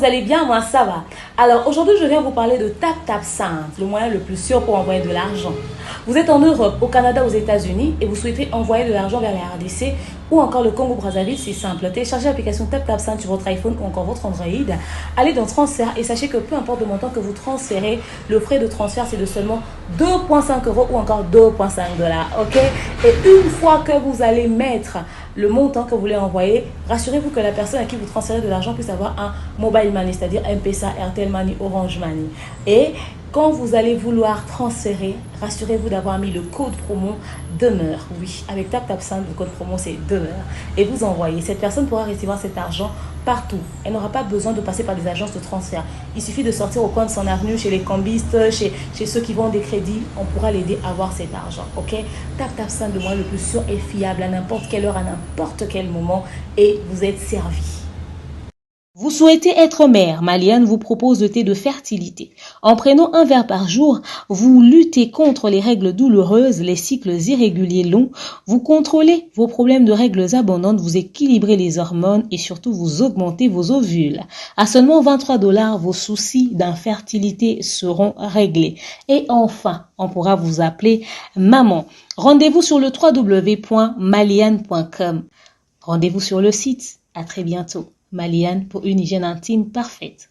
allez bien? Moi, ça va. Alors, aujourd'hui, je viens vous parler de TapTapSend, le moyen le plus sûr pour envoyer de l'argent. Vous êtes en Europe, au Canada, aux États-Unis et vous souhaitez envoyer de l'argent vers la RDC ou encore le Congo-Brazzaville, c'est simple. Téléchargez l'application TapTapSend sur votre iPhone ou encore votre Android. Allez dans Transfert et sachez que peu importe le montant que vous transférez, le frais de transfert, c'est de seulement 2,5 € ou encore 2,5 $. Ok? Et une fois que vous allez mettre le montant que vous voulez envoyer, rassurez-vous que la personne à qui vous transférez de l'argent puisse avoir un mobile money, c'est-à-dire M-Pesa, Airtel Money, Orange Money. Et quand vous allez vouloir transférer, rassurez-vous d'avoir mis le code promo demeure. Oui, avec TapTapSend, le code promo c'est demeure. Et vous envoyez. Cette personne pourra recevoir cet argent partout. Elle n'aura pas besoin de passer par des agences de transfert. Il suffit de sortir au coin de son avenue, chez les cambistes, chez ceux qui vendent des crédits. On pourra l'aider à avoir cet argent. Ok? TapTapSend, le moyen le plus sûr et fiable à n'importe quelle heure, à n'importe quel moment. Et vous êtes servi. Vous souhaitez être mère, Maliane vous propose le thé de fertilité. En prenant un verre par jour, vous luttez contre les règles douloureuses, les cycles irréguliers longs, vous contrôlez vos problèmes de règles abondantes, vous équilibrez les hormones et surtout vous augmentez vos ovules. À seulement 23 $, vos soucis d'infertilité seront réglés. Et enfin, on pourra vous appeler maman. Rendez-vous sur le www.maliane.com. Rendez-vous sur le site. À très bientôt. Maliane pour une hygiène intime parfaite.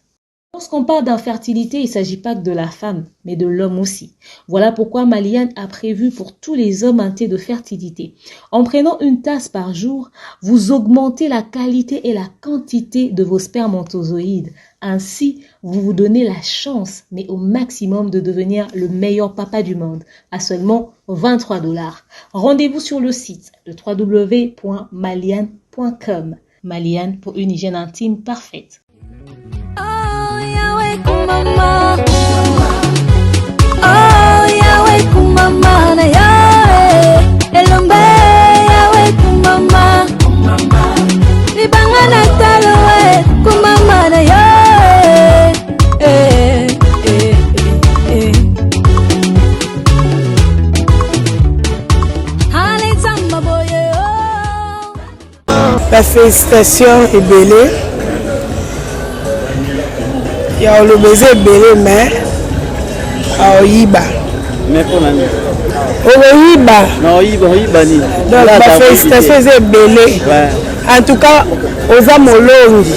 Lorsqu'on parle d'infertilité, il ne s'agit pas que de la femme, mais de l'homme aussi. Voilà pourquoi Maliane a prévu pour tous les hommes un thé de fertilité. En prenant une tasse par jour, vous augmentez la qualité et la quantité de vos spermatozoïdes. Ainsi, vous vous donnez la chance, mais au maximum, de devenir le meilleur papa du monde, à seulement 23 $. Rendez-vous sur le site, le www.maliane.com. Maliane pour une hygiène intime parfaite. Oh, Yahweh kumama. Oh, Yahweh kumama na Yahweh. Elombe Yahweh kumama. Libanga na talowe kumama na Yahweh. La félicitation est belle. Il y a le baiser belé, mais Oyiba. Mais pour l'année. Oyiba. Non, Oyiba ni. Donc la félicitation est belle. En tout cas, aux Amolongi,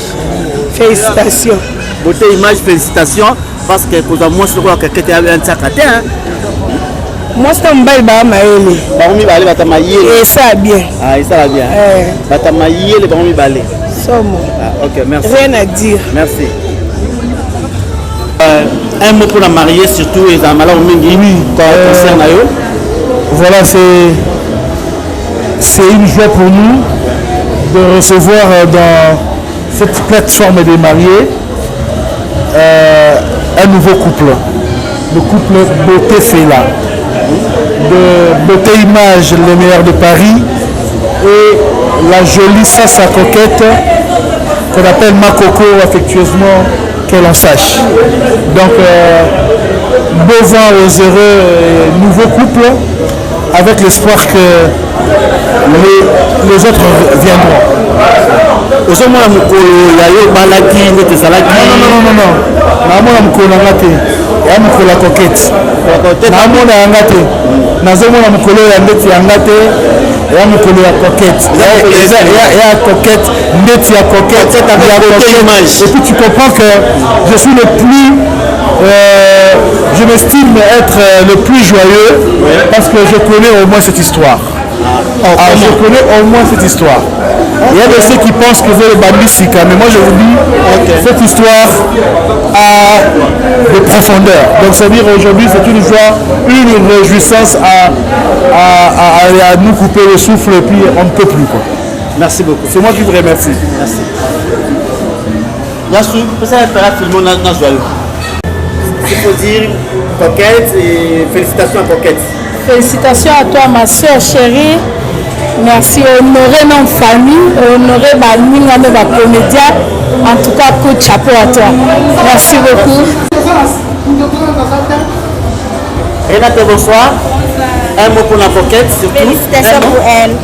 félicitations. Beauté image, félicitations. Parce que pour moi, je crois que tu as un sac à terre. Moi, c'est un bail à Maëli. Et ça bien. Ah, et ça va bien. Batamaïe, les bons balais. Ok, merci. Rien à dire. Merci. Un mot pour la mariée, surtout, et dans Malao Mingimi, concerne à eux. Voilà, c'est une joie pour nous de recevoir dans cette plateforme des mariés un nouveau couple. Le couple Beauté Fela. De Beauté Image, les meilleurs de Paris, et la jolie Sassa Coquette qu'on appelle Makoko affectueusement, qu'elle en sache. Donc, beau vent aux heureux nouveaux couples, avec l'espoir que les autres viendront. Ya mukolo coquette na mona yanga te nazomona mukolo ya ndeti yanga te ya mukolo ya coquette ya coquette ndeti ya coquette et puis tu comprends que je suis le plus je m'estime être le plus joyeux parce que je connais au moins cette histoire. Je connais au moins cette histoire. Il y a de ceux qui pensent que c'est le Bambisika, mais moi je vous dis, cette histoire a de profondeur. Donc ça veut dire aujourd'hui c'est une joie, une réjouissance à nous couper le souffle et puis on ne peut plus. Quoi. Merci beaucoup. C'est moi qui vous remercie. Merci. Il faut dire Coquette et félicitations à Coquette. Félicitations à toi ma soeur chérie. Merci, honorer nos familles, honorer ma comédien. En tout cas, coup de chapeau à toi. Merci beaucoup. Renate, bonsoir. Un mot pour la Coquette, surtout. Félicitations pour elle.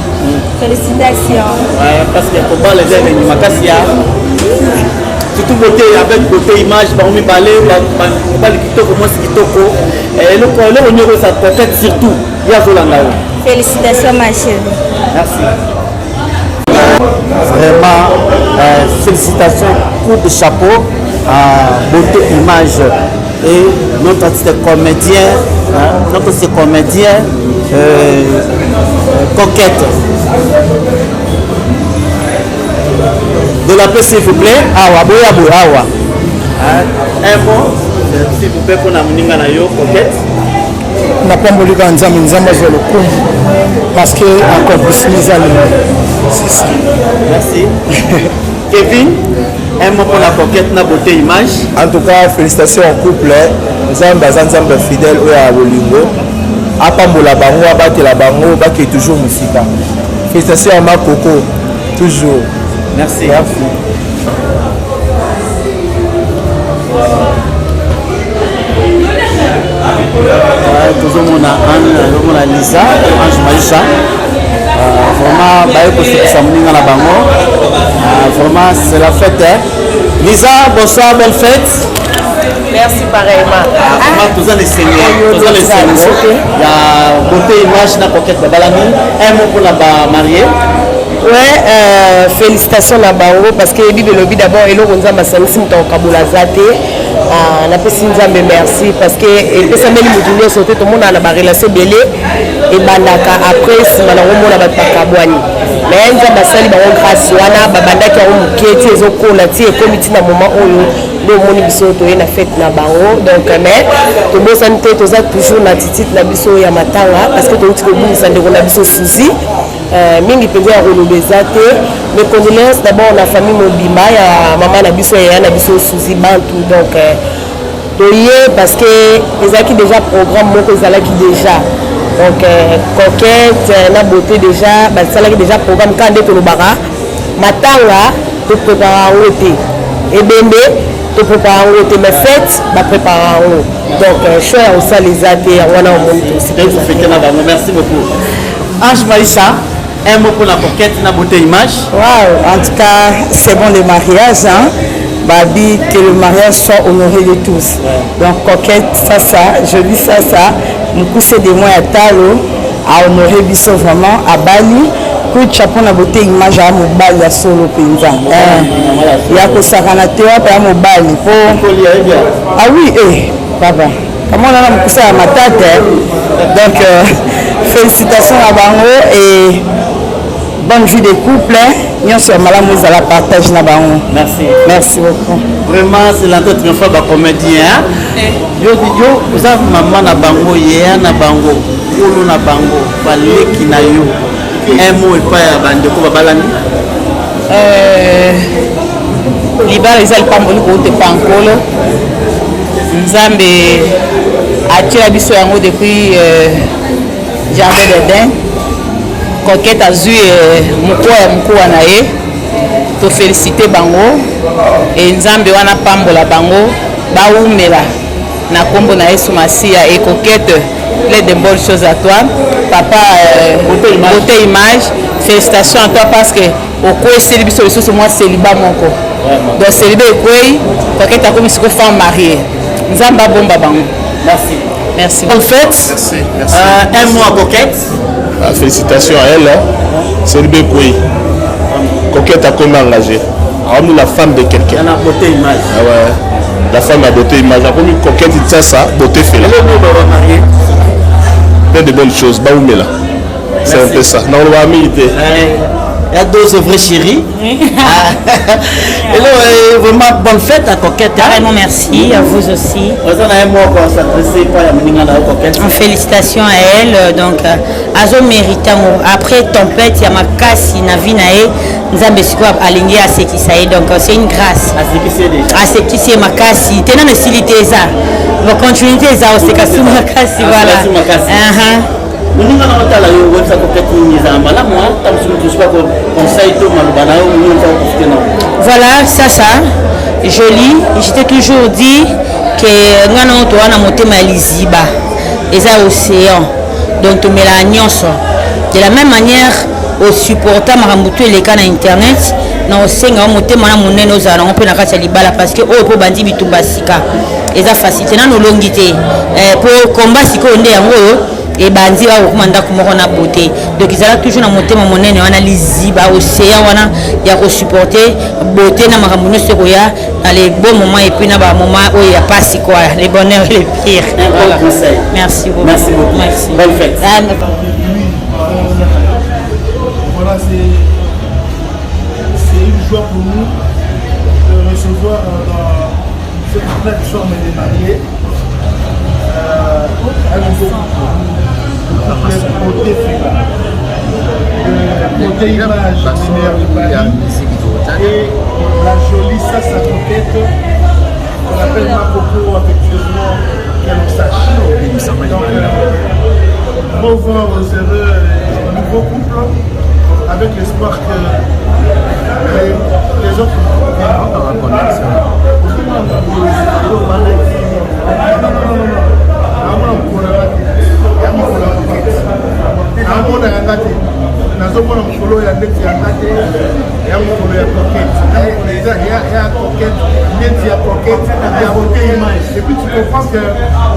Félicitations. Ouais, parce que pour les élèves du Makassia. surtout beauté avec beauté image bango mibale bali kitoko mwasi kitoko eloko nyoko sa coquette surtout ya zolanda yo. Félicitations ma chérie. Merci. Vraiment félicitations, coup de chapeau à beauté image et notre artiste comédien coquette. De la paix s'il vous plaît. Awa boya awa. Un mot s'il vous plaît pour la moninga na yo coquette. Na pambolika nzambe zo lokumu parce que encore plus misali. C'est ça. Merci. Kevin, un mot pour la coquette na beauté image. En tout cas, félicitations au couple. Nzambe fidèle oya bolingo. Apambola bango abatela bango baki toujours musika. Félicitations à ma Coco toujours. Merci. Toujours mon Lisa, Ange Maïcha. Vraiment, vraiment, c'est la fête. Lisa, bonsoir, belle fête. Merci pareillement. Vraiment, tous les seigneurs. Il y a beauté image na coquette babalani. Un mot pour la mariée. Ouais, félicitations à Bango parce que Bibi Lobby d'abord et l'autre on a massalisé mon kabula zate. On a passé Nzambe merci parce que et ça m'a dit que sauter tout le monde a la relation belé et bandaka après si on a remonté la bakabwani. Mais Nzambe sali bango grâce wana babandaki au muketi ezokola ti e comité na moment oyo le moni biso to na fête na bango donc mais to bosani te toza toujours na titite na biso ya matanga parce que to uti ko bunisa ndeko na biso susi. Mingi penza ya kolobeza te mes condoléances d'abord la famille mobimba ya maman na biso ya na biso Suzy Bantu donc doye parce que ezaki déjà programme moko ezalaki déjà donc coquette na beauté déjà basalaki déjà programme quand nde tolobaka matanga to prépare ngo te ebembe to prépare ngo te mais fête ba prépare ngo donc choix ya osaleza te wana omoni aussi merci beaucoup. Ange Maïcha, un mot pour la coquette, la beauté image. Waouh, en tout cas, c'est bon le mariage, hein. Babi, que le mariage soit honoré de tous. Donc coquette, ça, je dis ça. Nous poussons des mois à Talo, à honorer Bisso vraiment, à Bali. Coup de chapeau na beauté image à Mobali à solo pinza. Il y a que ça à Mobali. Ah oui, papa. Comment on a poussé à ma tête. Donc félicitations à Bango et bonne vie de couple. Bien sûr, madame, vous allez partager na Bango. Merci beaucoup. Vraiment, c'est la première fois que comédien. Yo, vous avez maman na Bango, na Bango, Kolo na Bango, Baleki na yo. Un mot et pas à Bandeko Babalani. Libala ils pas mboli ko te pankolo. Nzambe atira biso yango depuis Jardin d'Eden. Coquette azui mukua na ye to féliciter bango et Nzambe wana pambola bango baumela na kombo na Yesu Masia et Coquette plein de bonnes choses à toi papa beauté image félicitations à toi parce que au quoi c'est biso biso moi célibat moko donc célibat quoi Coquette a comme si que femme mariée Nzamba bomba bango merci bonne fête merci. Un mot à Coquette. Félicitations à elle, c'est le bécoui. Coquette a comme engagé. On la femme de quelqu'un. La beauté image. Ah ouais. La femme a beauté image. Comme une coquette, dit ça, beauté fait là. Plein de belles choses. Baoumela. C'est un peu ça. Non, on va militer. Il y a deux œuvres chéries. Hello, vraiment bonne fête à Coquette. Vraiment merci, à vous aussi. Félicitations à elle. Donc, Azo méritant. Après tempête, il y a ma casse, il y a Vinae. Nous avons besoin d'aligner à ce qui ça est. Donc, c'est une grâce. À ce qui c'est ma casse. Tenant le style ça. La continuité, ça, c'est que c'est ma casse. Voilà. Voilà, ça, joli. Je t'ai toujours dit que nous avons monté ma lisiba et ça océan. Donc, tu mets la nuance. De la même manière, au supportant Marambutu et les cas internet, na osenga motema na monene ozala nango mpe na kati ya libala parce que oyo mpo bandi bitumba sika eza facilité nano olongi te mpo komba sikoyo nde yango oyo ebandi bakokoma ndako moko na beauté donc ezala toujours na motema monene wana liziba océan wana ya kosupporte beauté na makambo nyonso ekoya na les bons moments et puis na bamoments oyo ya pasi quoi les bonheurs et les pires. Merci beaucoup. Merci beaucoup. Merci. Bonne fête. Voilà, c'est une joie pour nous de recevoir dans cette plateforme des mariés un nouveau côté image des mères de Paris et la jolie Sassa Coquette qu'on appelle Makoko affectueusement qu'elle sache. Donc, revoir aux heureux nouveau couple avec l'espoir que les autres nazomona mokolo ya ndeti ya ngate ya mokolo ya coquette ya coquette ndeti ya coquette ya beauté image et puis tu comprends que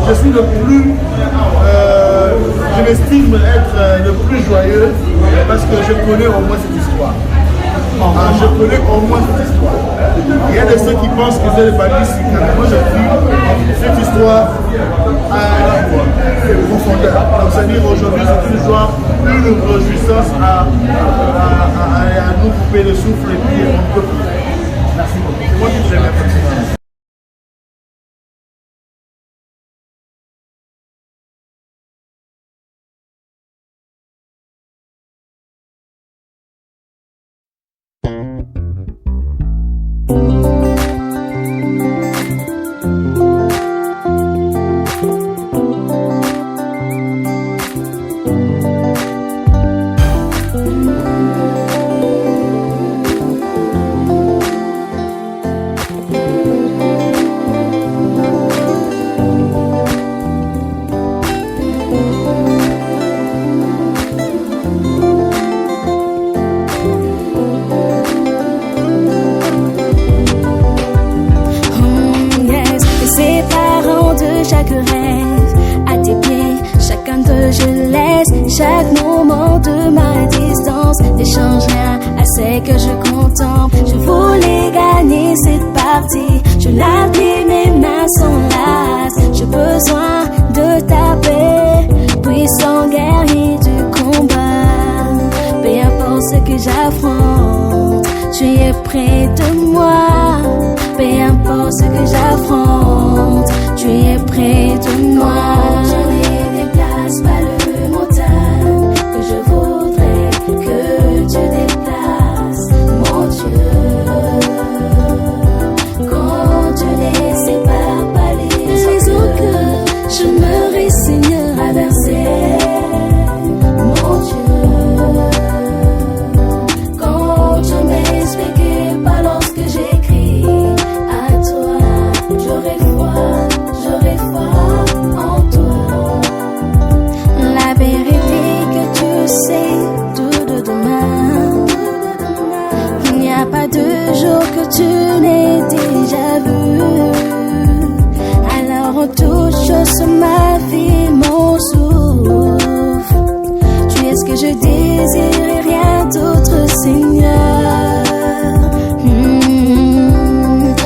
je suis le plus je m'estime être le plus joyeux parce que je connais au moins cette histoire. Je connais au moins cette histoire. Il y a de ceux qui pensent que c'est le bandit. Moi je dis cette histoire a une profondeur. Donc c'est-à-dire aujourd'hui c'est une joie, une réjouissance à nous couper le souffle et puis on peut plus. Merci beaucoup. C'est moi qui vous remercie. Chaque moment de ma distance n'échange rien à ce que je contemple. Je voulais gagner cette partie. Je l'appuie, mes mains sont lasses. J'ai besoin de ta paix, puissant guerrier du combat. Peu importe ce que j'affronte, tu es près de moi. Peu importe ce que j'affronte, tu es près de moi. Je ne déplace pas le ma vie, mon souffle. Tu es ce que je désire et rien d'autre, Seigneur.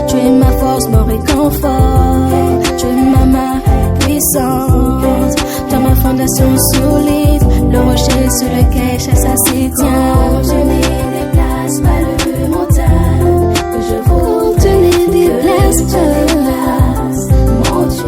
Tu es ma force, mon réconfort. Tu es ma main puissante. Dans ma fondation solide, le rocher sur lequel chasse à ses tient. Je ne déplace pas le montagne que je vaux. Tu ne déplaces pas, mon Dieu.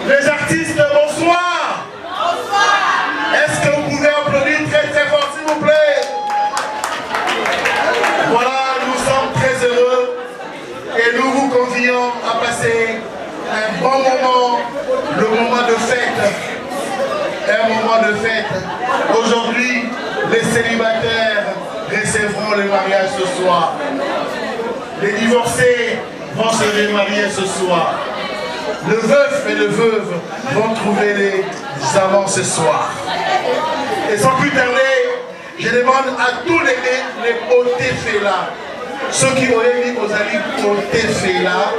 Les artistes, bonsoir. Est-ce que vous pouvez applaudir très très fort s'il vous plaît? Voilà, nous sommes très heureux et nous vous convions à passer un bon moment, le moment de fête. Un moment de fête. Aujourd'hui, les célibataires célébrerons le mariage ce soir. Les divorcés vont se remarier ce soir. Le veuf et le veuve vont trouver les amants ce soir. Et sans plus tarder, je demande à tous les beautés là, ceux qui auraient dit aux alliés beauté là,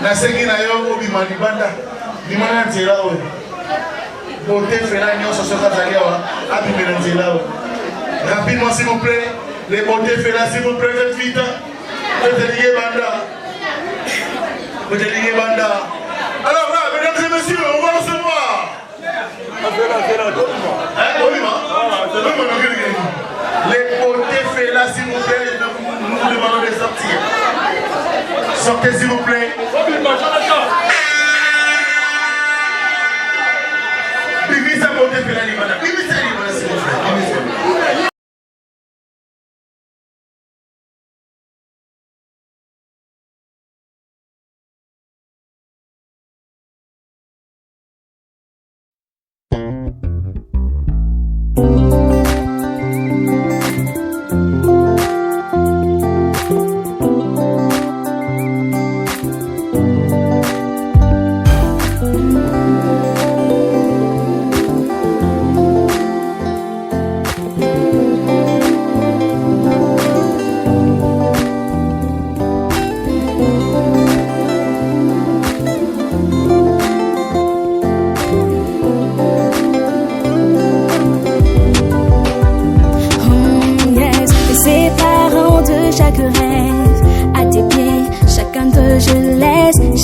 na sengi na yo obima libanda, limana nzela o. Beauté là, nyo so soka zalia wa, abimela nzela o. Rapidement s'il vous plaît, les beautés là, s'il vous plaît, faites vite. Faites lier banda. Faites lier banda. Alors là, mesdames et messieurs, on va recevoir. Les beautés là, s'il vous plaît, nous vous demandons de sortir. Sortez s'il vous plaît. Bibi sa beauté là, Bibi sa s'il vous plaît.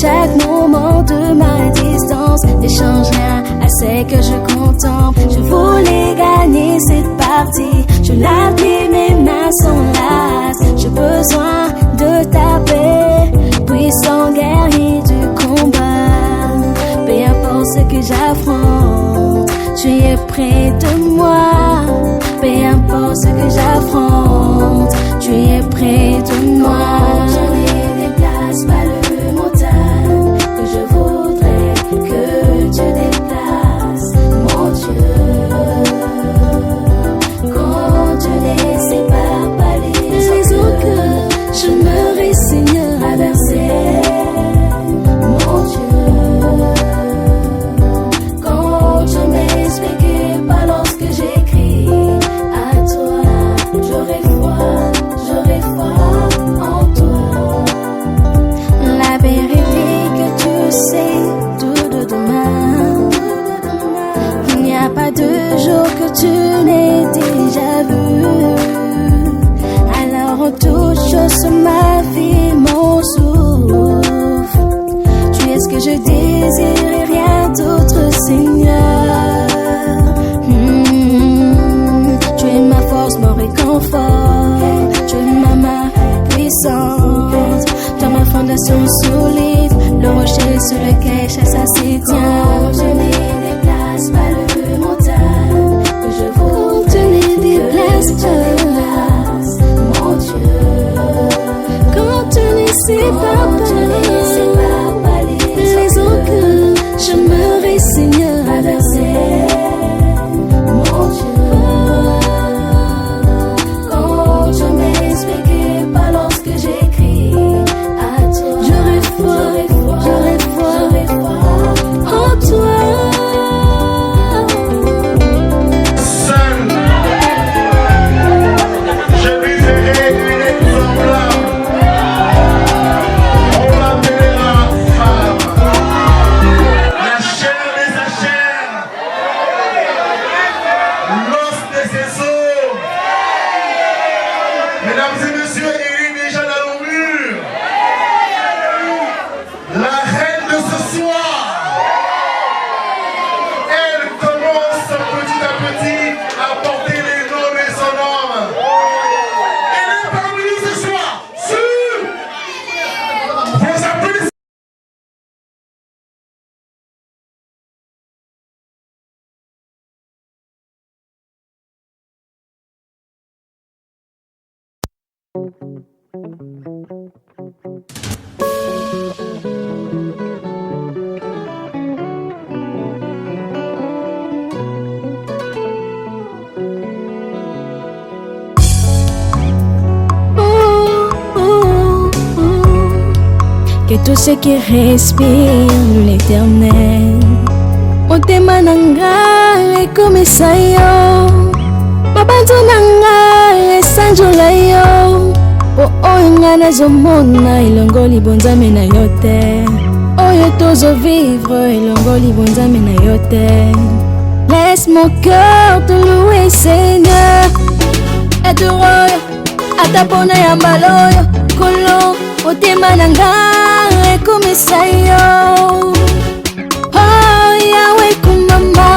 Chaque moment de ma distance n'échange rien à ce que je contemple. Je voulais gagner cette partie. Je l'appuie, mes mains sont lasses. J'ai besoin de ta paix, puissant guerrier du combat. Peu importe ce que j'affronte, tu es près de moi. Peu importe ce que j'affronte, tu es près de moi. Je ne déplace pas le que tu déplaces, mon Dieu. Quand tu les sépares par les eaux que je me résigne à verser, mon Dieu. Quand tu m'expliques pas lorsque j'écris à toi, j'aurai foi en toi. La vérité que tu sais tout de demain, il n'y a pas de jour que tu n'aies déjà vu. Alors en toute chose ma vie, mon souffle, tu es ce que je désire et rien d'autre, Seigneur. Tu es ma force, mon réconfort, tu es ma main puissante, dans ma fondation solide, le rocher sur lequel chasse à ses tient. Je ne déplace pas le montagne, que je vous ne déplace pas, mon Dieu. Quand tu ne sais pas les eaux que je me résigne à verser, mon Dieu. Quand tu m'expliques pas lorsque j'écris à toi, j'aurai foi en toi. Seul, je lui ferai une exemplaire. On l'appellera femme, la chair de sa chair, l'os de ses os. Mesdames et messieurs, il est déjà dans le mur. La reine de ce soir, elle commence petit à petit à porter les noms de son homme. Elle est parmi nous ce soir. Sur vos applaudissements. que tout ce qui respire l'éternel. Motema nanga ekomisa yo, mabanzo nanga esanjola yo. Po oyo nga nazomona elongoli bonzambe na yo te, oyo tozovivre elongoli bonzambe na yo te. Laisse mon cœur te louer Seigneur, eturo ata pona ya mbaloyo kolo motema nanga ekomisa yo. Oh Yahweh kumama,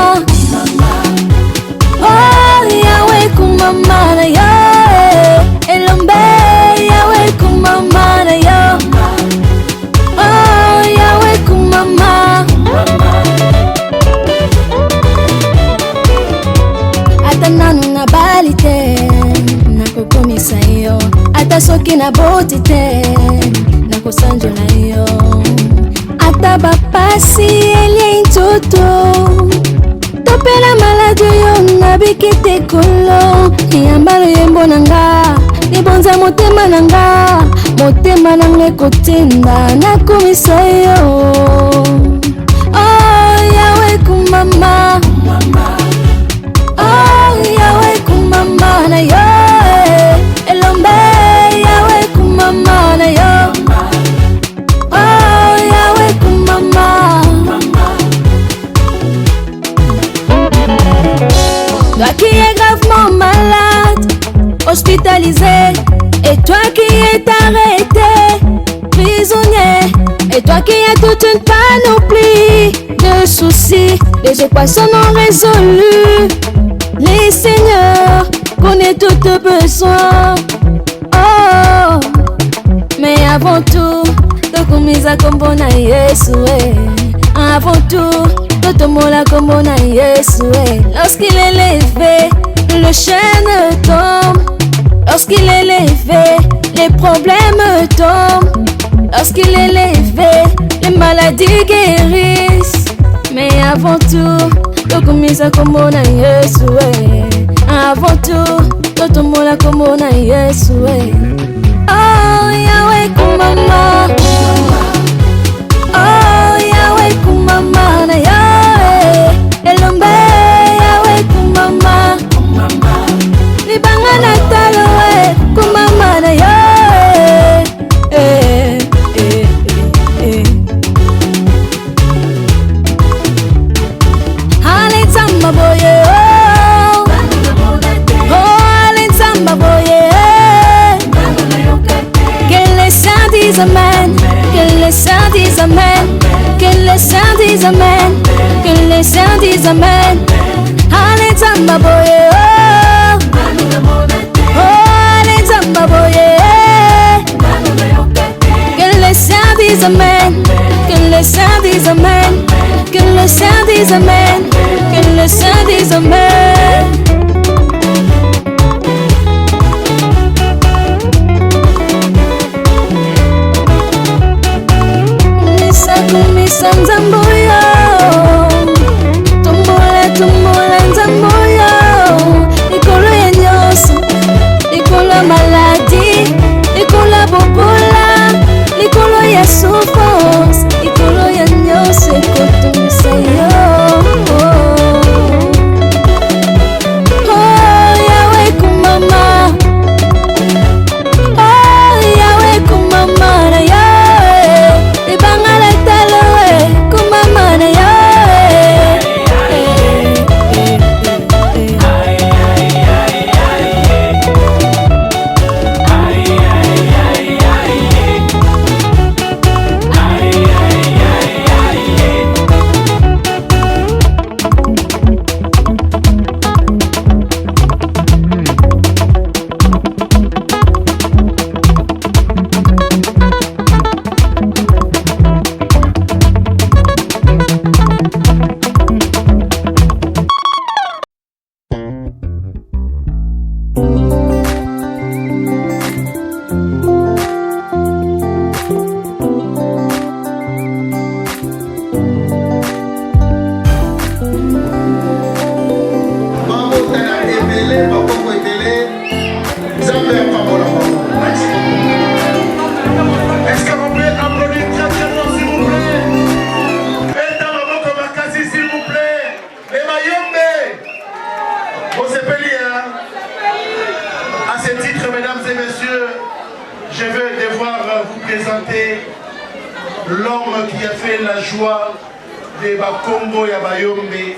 oh Yahweh kumama na yo, elombe Yahweh kumama na yo. Oh Yahweh kumama, ata nanu na bali te nakokomisa yo, ata soki na boti te nakosanjola yo, ata bapasi elie nzoto topela maladi yo nabiki te kolo. Yambalo yembo nanga libonza motema nanga, motema nanga ekotinda nakomisa yo. Oh Yahweh kumama, oh Yahweh kumama na yo, elombe Yahweh kumama na yo. Oh Yahweh kumama, toi qui es gravement malade, hospitalisé, et toi qui es arrêté, prisonnier, et toi qui as toute une panoplie de soucis, les équations non résolues. Les seigneurs connaissent tous tes besoins. Oh, mais avant tout, tokumisa kombo na Yesu. Avant tout, totomola kombo na Yesu. Lorsqu'il est levé, le chêne tombe. Lorsqu'il est levé, les problèmes tombent. Lorsqu'il est levé, les maladies guérissent. Mais avant tout, tokumisa kombo na Yesu. Avant tout, totomola kombo na Yesu. Oh Yahweh kumama, oh Yahweh kumama na yo, elombe Yahweh kumama, libanga na talo kumama na yo. Ale zamba boye, oh ale zamba boye. Que les saints disent amen, que les saints disent amen, que les saints disent amen, que les saints disent amen. Ale zamba boye, oh ale zamba boye. Que les saints disent amen, que les saints disent amen, que les saints disent amen, que les saints disent amen. Kumisa nzamboyo, tumbola tumbola nzamboyo, likolo ya nyonso, likolo ya maladi, likolo ya bobola, likolo ya souffrance, likolo ya nyonso ekotumisa yo. Oh Yahweh kumama, oh Yahweh kumama na yo, libanga la talo qui a fait la joie de Bakongo ya Bayombe.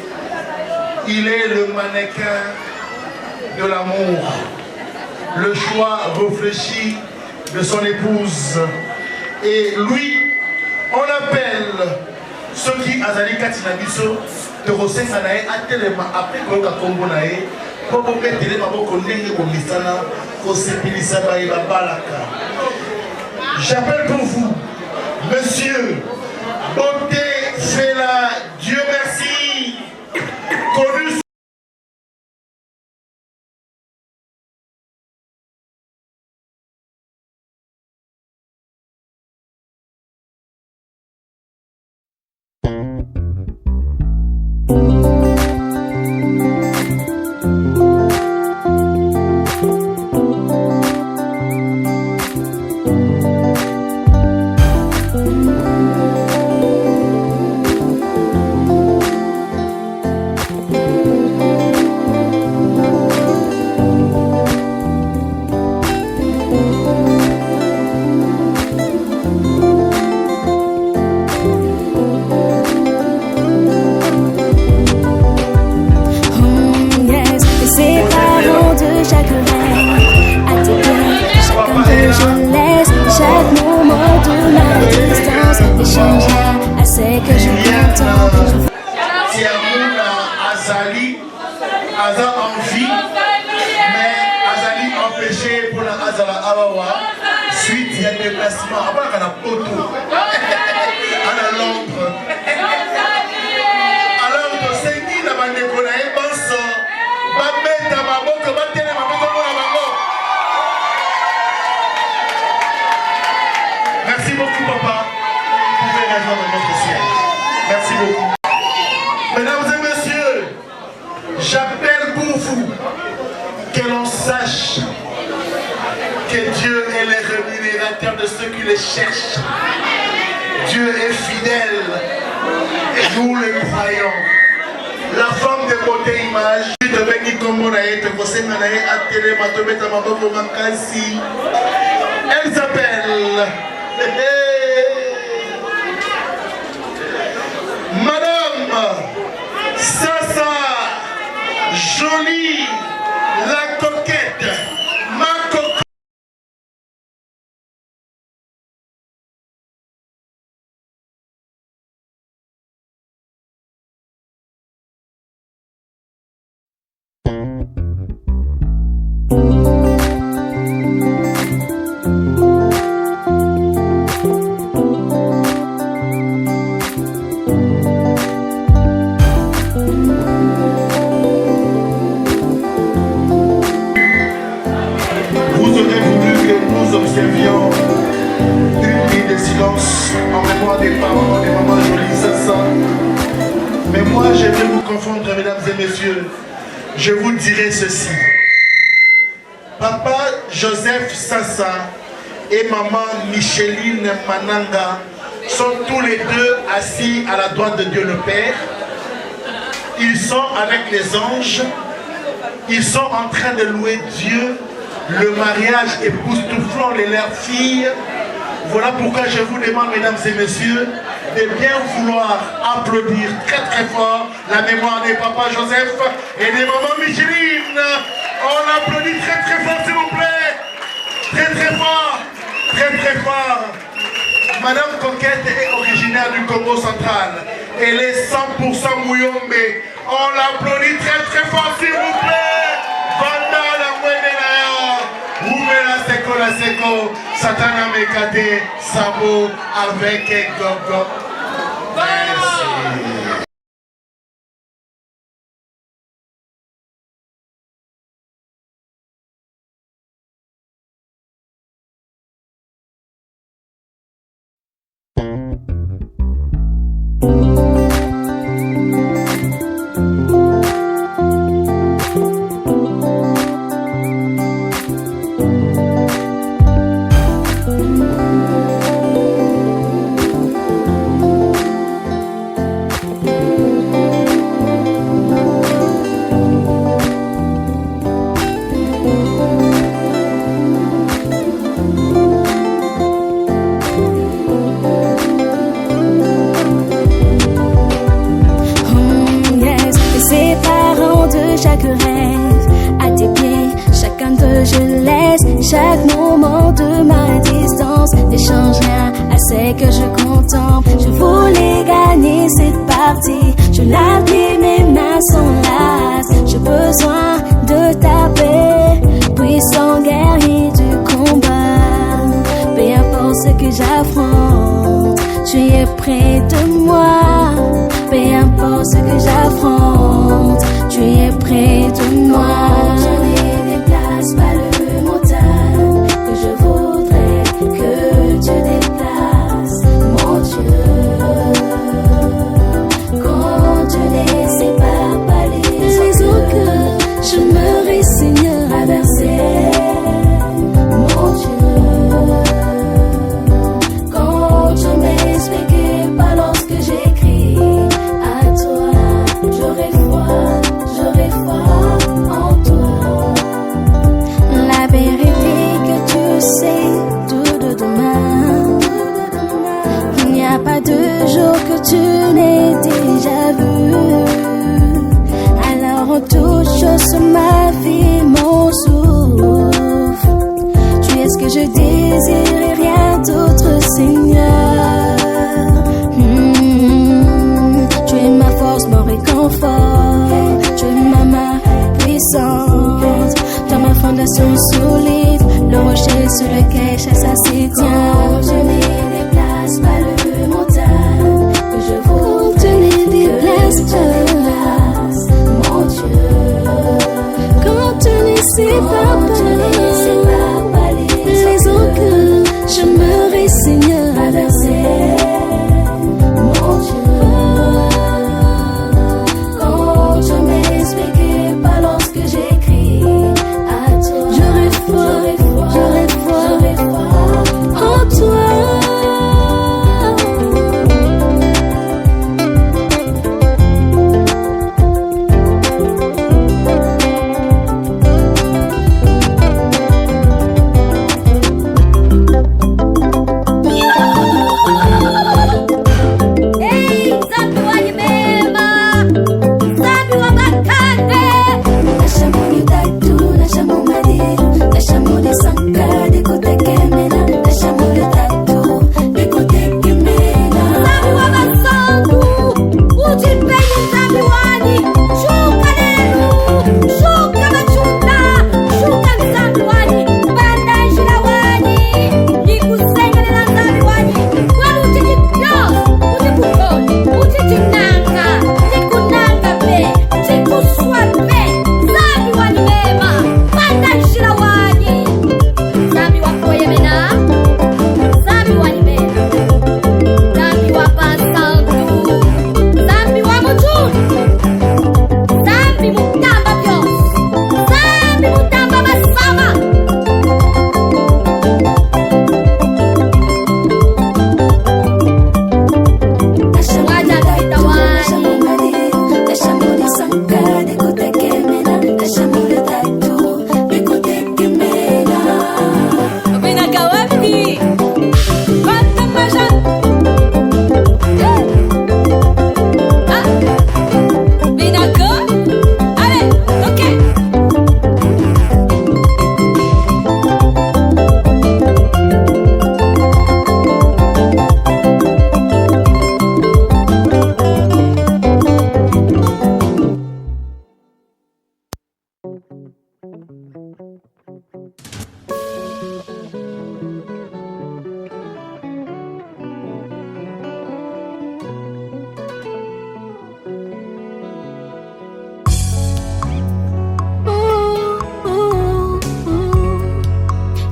Il est le mannequin de l'amour, le choix réfléchi de son épouse. Et lui, on appelle ceux qui azali katina biso de rosenga nae atelema après koyoka kombo nae po betele maboko ndenge komisana kosepelisa baye babalaka. J'appelle pour vous Monsieur Bonté Fela, Dieu merci, connu elle s'appelle Madame Sasa Jolie la coquette, ma coquette. Observions une nuit de silence en mémoire des parents, des mamans jolies, Sasa. Mais moi, je vais vous confondre, mesdames et messieurs. Je vous dirai ceci. Papa Joseph Sasa et maman Micheline Mananga sont tous les deux assis à la droite de Dieu le Père. Ils sont avec les anges. Ils sont en train de louer Dieu. Le mariage époustouflant de leurs filles. Voilà pourquoi je vous demande, mesdames et messieurs, de bien vouloir applaudir très très fort la mémoire des papas Joseph et des mamans Micheline. On applaudit très très fort, s'il vous plaît. Très très fort. Très très fort. Madame Coquette est originaire du Congo central. Elle est 100% Mouyombe. On l'applaudit très très fort, s'il vous plaît. Vanda la Oumela Seko la Seko, Satana Mekade, Sabo avec Gogo. Merci. chaque rêve à tes pieds. Chacun d'eux je laisse chaque moment de ma distance. N'échange rien à ce que je contemple. Je voulais gagner cette partie. Je l'appuie, mes mains sont lasses. J'ai besoin de ta paix, puissant guerrier du combat. Peu importe ce que j'affronte, tu es près de moi. Peu importe ce que j'affronte, tu es près de moi. Je ne déplace pas le montagne que je voudrais que tu déplaces, mon Dieu. Quand tu les sépares pas les eaux que je me résigne à verser, mon Dieu. Quand tu m'expliques pas lorsque j'écris à toi, j'aurai foi en toi. La vérité que tu sais tout de demain, qu'il n'y a pas de jour que tu n'aies déjà vu. Alors en toute chose sur ma vie, mon souffle, tu es ce que je désire et rien d'autre, Seigneur. Tu es ma force, mon réconfort. Tu es ma main puissante, dans ma fondation solide, le rocher sur lequel chasse à ses tient. Je ne déplace pas le montagne que je veux. Tu ne déplaces pas, mon Dieu. Quand tu ne sépares pas les eaux que je me résigne à verser, mon Dieu. Quand tu m'expliques pas lorsque j'écris à toi, j'aurai foi en toi.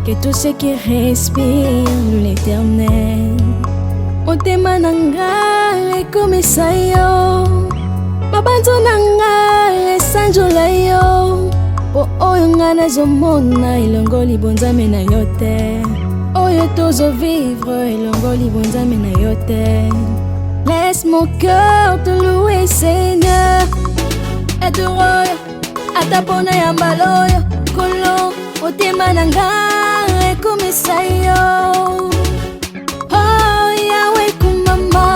Que tout ce qui respire l'éternel motema nanga ekomisa yo, mabanzo nanga esanjola yo, po oyo nga nazomona elongoli bonzambe na yo te, oyo tozovivre elongoli bonzambe na yo te. Laisse mon cœur te louer, Seigneur, et te roya atapona ya mbaloyo kolo motema nanga ekomisa yo. Oh Yahweh kumama,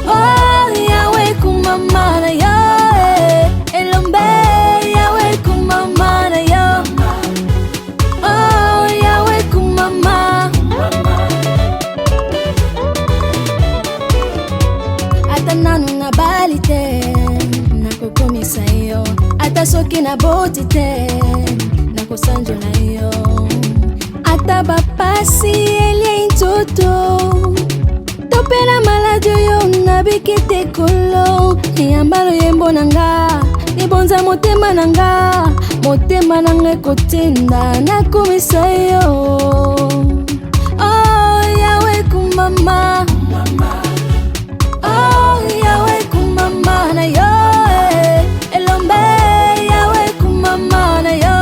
oh Yahweh kumama na yo, ata nanu na bali te nakokomisa yo ata soki na boti te nakosanjola yo ata bapasi elie nzoto topela maladi oyo nabiki te kolo eyambalo yembo na nga libonza motema na nga ekotenda nakomisa yo oh yawe kumama oh yawe kumama na yo elombe yawe kumama na yo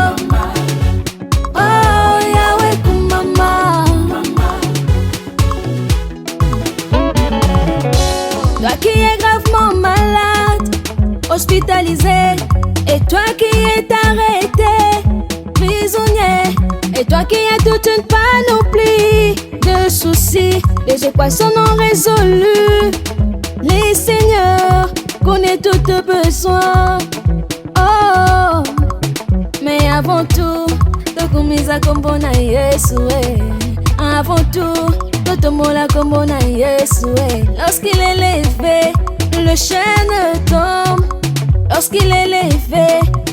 oh yawe kumama toi qui es gravement malade hospitalisé et toi qui es arrêté prisonnier et toi qui as toute une panoplie de soucis les équations non résolues les seigneurs connaissent tous tes besoins oh mais avant tout tokumisa kombo na Yesu avant tout totomola kombo na Yesu lorsqu'il est levé le chêne tombe lorsqu'il est levé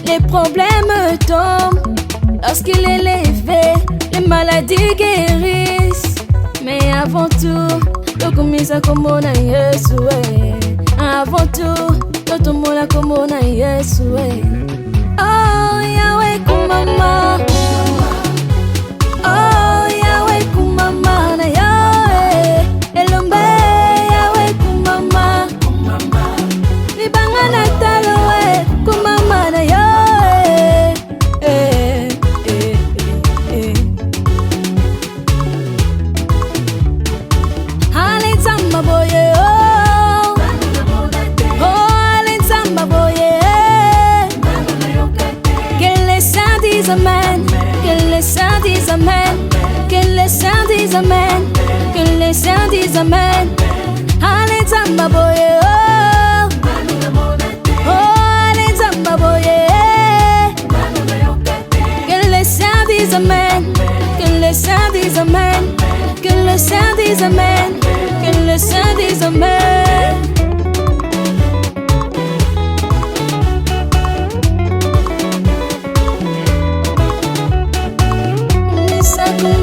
les problèmes tombent lorsqu'il est levé les maladies guérissent mais avant tout tokumisa kombo na Yesu avant tout totomola kombo na Yesu oh yawe kumama oh yawe kumama na yo elombe yawe kumama libanga na talo kumama na yo Alenzamba boye oh Alenzamba boye que les saints disent amen que les saints disent amen que les saints disent amen que les saints disent amen Alenzamba boye oh Alenzamba boye que les saints disent amen que les saints disent amen que les saints disent amen que les saints disent amen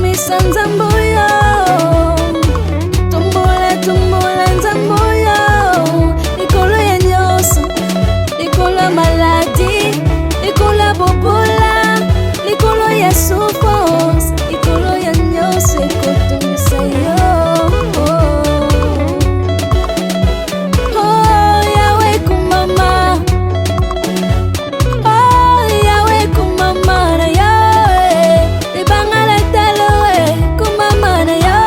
Misa nzambo yo tombola nzambo yo likolo ya nyonso likolo ya maladi likolo ya bobola likolo ya souffrance likolo ya nyonso ekotomisa yo oh yawe kumama oh yawe kumama na yo libanga la talo kumama na yo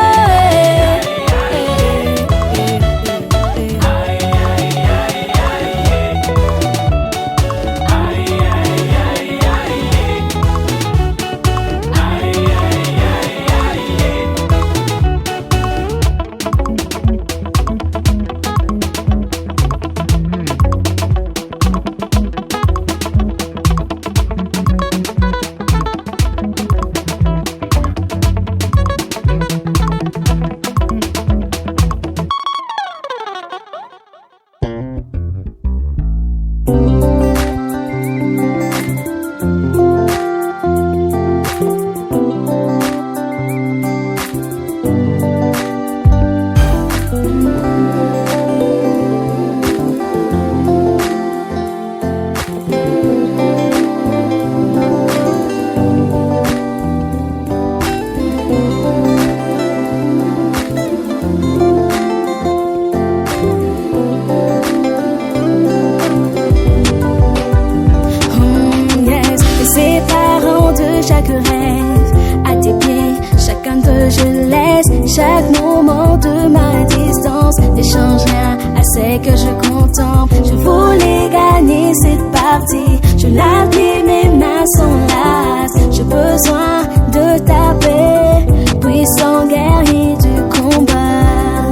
chaque rêve à tes pieds, chacun de je laisse chaque moment de ma distance ne change rien à ce que je contemple. Je voulais gagner cette partie, je l'appuie, mes mains sont lasses. J'ai besoin de ta paix, puissant guerrier du combat.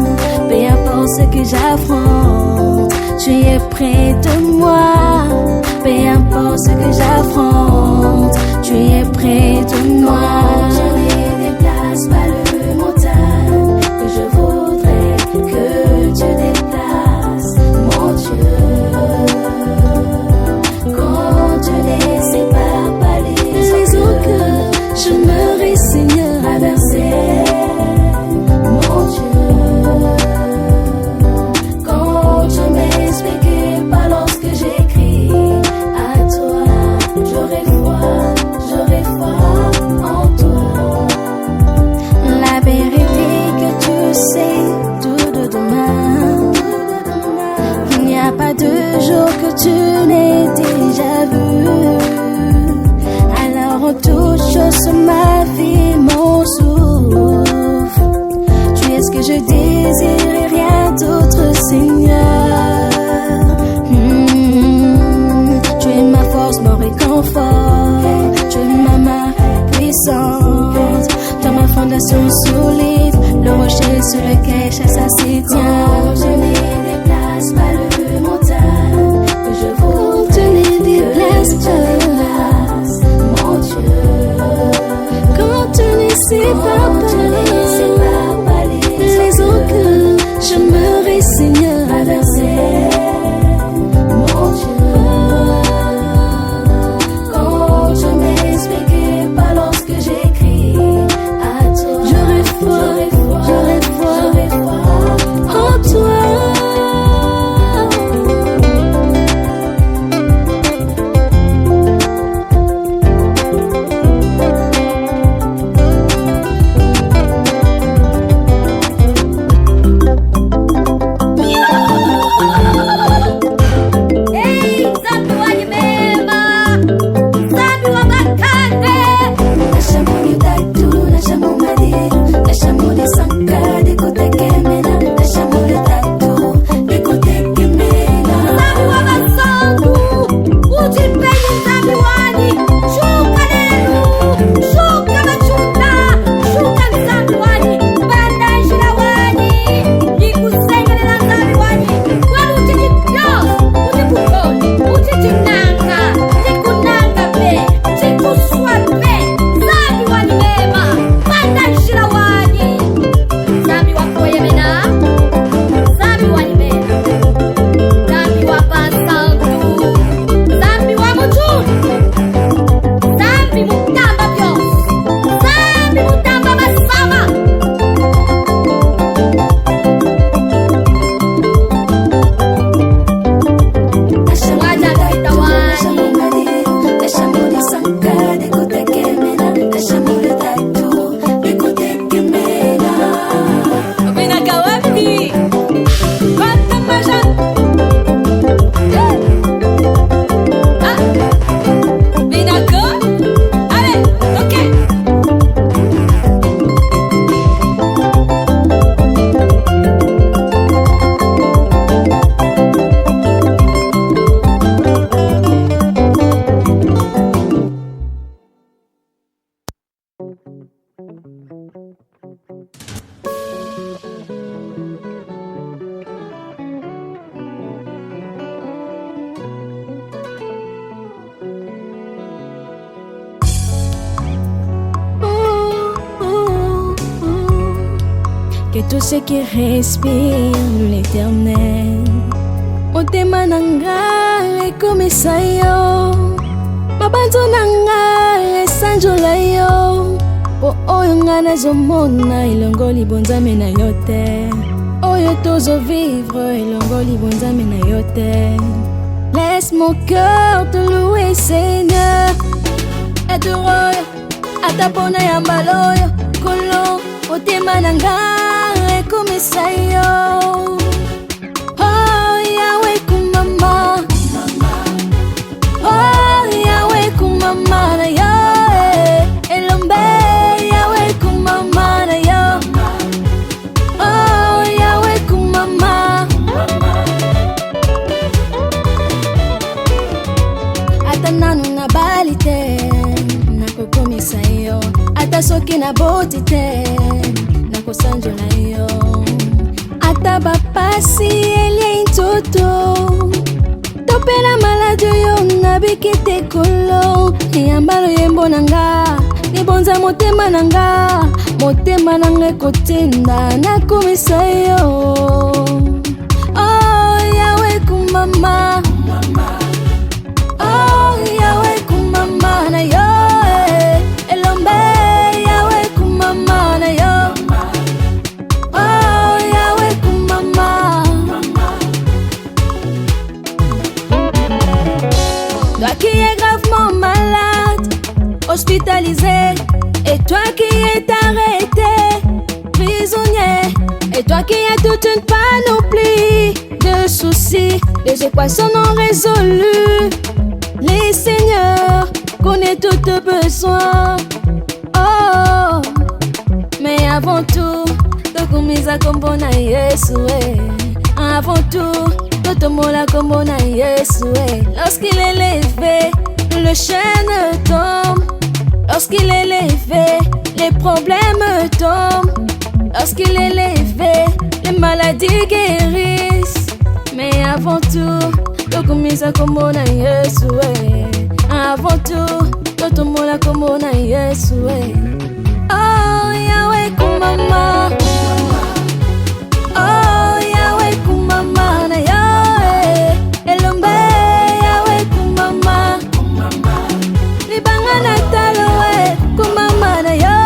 Peu importe ce que j'affronte, tu es près de moi. Peu importe ce que j'affronte, tu es près de moi. Je ne déplace pas le montagne que je voudrais que tu déplaces. a pas de jour que tu n'aies déjà vu. Alors on touche sur ma vie, mon souffle. Tu es ce que je désire et rien d'autre, Seigneur. Tu es ma force, mon réconfort. Tu es ma main puissante. Dans ma fondation solide, le rocher sur lequel chasse s'y tient. Je ne déplace pas le montagne que je vous. Tu ne déplaces pas, mon Dieu. Quand tu ne sais pas les eaux que je me résigne à verser. Mon Dieu, quand je m'expliquais pas lorsque j'écris à toi, j'aurais foi en toi. Que tout ce qui respire l'éternel motema nanga ekomisa yo mabanzo nanga esanjola yo po oyo nga nazomona elongo libonzame na yo te oyo tozovivre elongo libonzame na yo te. Laisse mon cœur te louer Seigneur et te roya atapona ya mbaloyo kolo motema nanga ekomisa yo. Oh Yahweh kumama, oh Yahweh kumama na yo, elombe Yahweh kumama na yo. Oh Yahweh kumama, ata nanu na bali te nakokomisa yo, ata soki na boti te nakosanjola yo, ata bapasi elie ntoto topela maladi yo nabiki te kolo eyambalo yembo nanga libonza motema nanga ekotinda nakomisa yo. Oh Yahweh kumama, oh Yahweh kumama na yo, elombe Yahweh kumama na yo. Oh Yahweh kumama, toi qui es gravement malade, hospitalisé, et toi qui es arrêté, prisonnier, et toi qui as toute une panoplie de soucis, les équations non résolues. Les seigneurs connaissent tous tes besoins. Oh, mais avant tout, tokumisa kombo na Yesu. Avant tout, totomola kombo na Yesu. Lorsqu'il est levé, le chêne tombe. Lorsqu'il est levé, les problèmes tombent. Lorsqu'il est levé, les maladies guérissent. Mais avant tout, tokumisa kombo na Yesu. Avant tout, totomola kombo na Yesu. Oh, Yahweh kumama. Oh, Yahweh kumama na Yahweh. Elombe Yahweh kumama. Libanga na taloe kumama na Yahweh.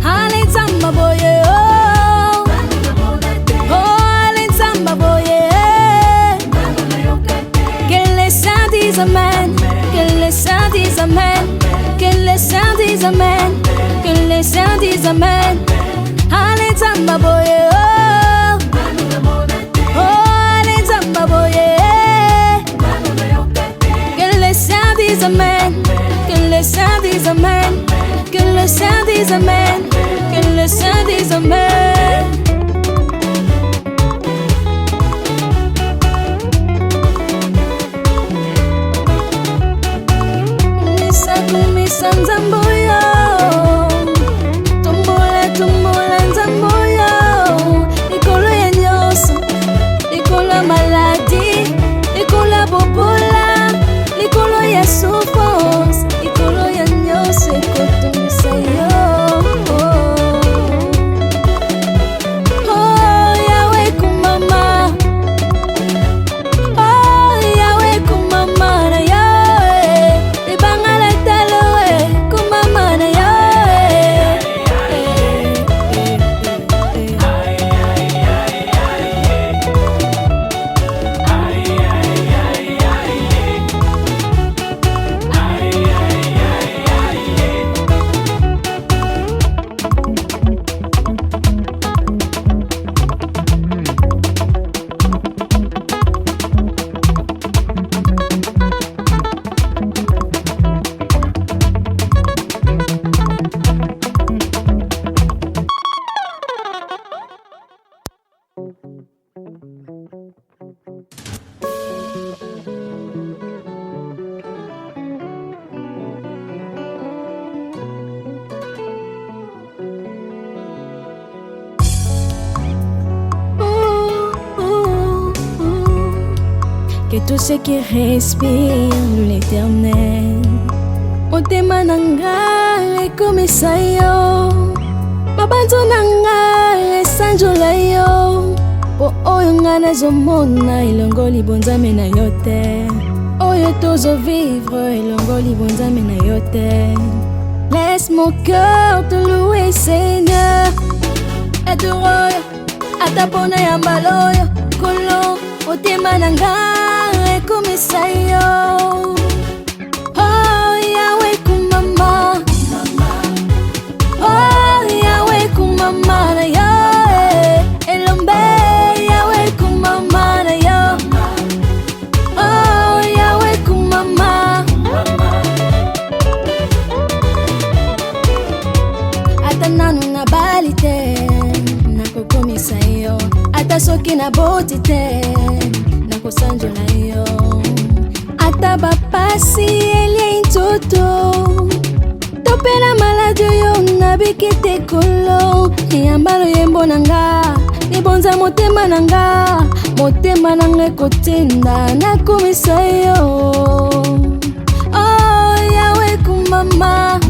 Hale zamba boye oh. Oh, hale zamba boye. Que les saints disent amen. Que les saints disent amen. Que les saints disent amen. Que les saints disent amen. Hale zamba boye oh. Oh, hale zamba boye. Que les saints disent amen. Que les saints disent amen. Que les saints disent amen. Que les saints disent amen. Misa nzamboyo. Tombola tombola nzamboyo. Likolo ya nyonso. Likolo ya maladi. Likolo ya bobola. Likolo ya souffrance. Likolo ya nyonso ekotomisa yo. Oh, Yahweh kumama. Oh, Yahweh kumama na Yahweh. Libanga la taloe kumama na Yahweh. Que tout ce qui respire loue l'Éternel. Motema nanga ekomisa yo. Mabanzo nanga esanjola yo. Po oyo nga nazomona elongo libonzame na yo te. Oyo tozovivre elongo libonzame na yo te. Laisse mon cœur te louer, Seigneur. Et heureux atapona ya mbaloyo. Kolo motema nanga ekomisa yo. Oh, Yahweh kumama. Oh, Yahweh kumama na Yahweh. Elombe Yahweh kumama na yo. Oh, Yahweh kumama. Ata nanu na bali te nakokomisa yo. Ata soki na boti te nakosanjola yo. Ata bapasi elie intoto. Topela maladi yo nabiki te kolo. Niyambalo yembo nanga. Nibonza motema nanga. Motema nanga ekotinda nakomisa yo. Oh, Yahweh kumama.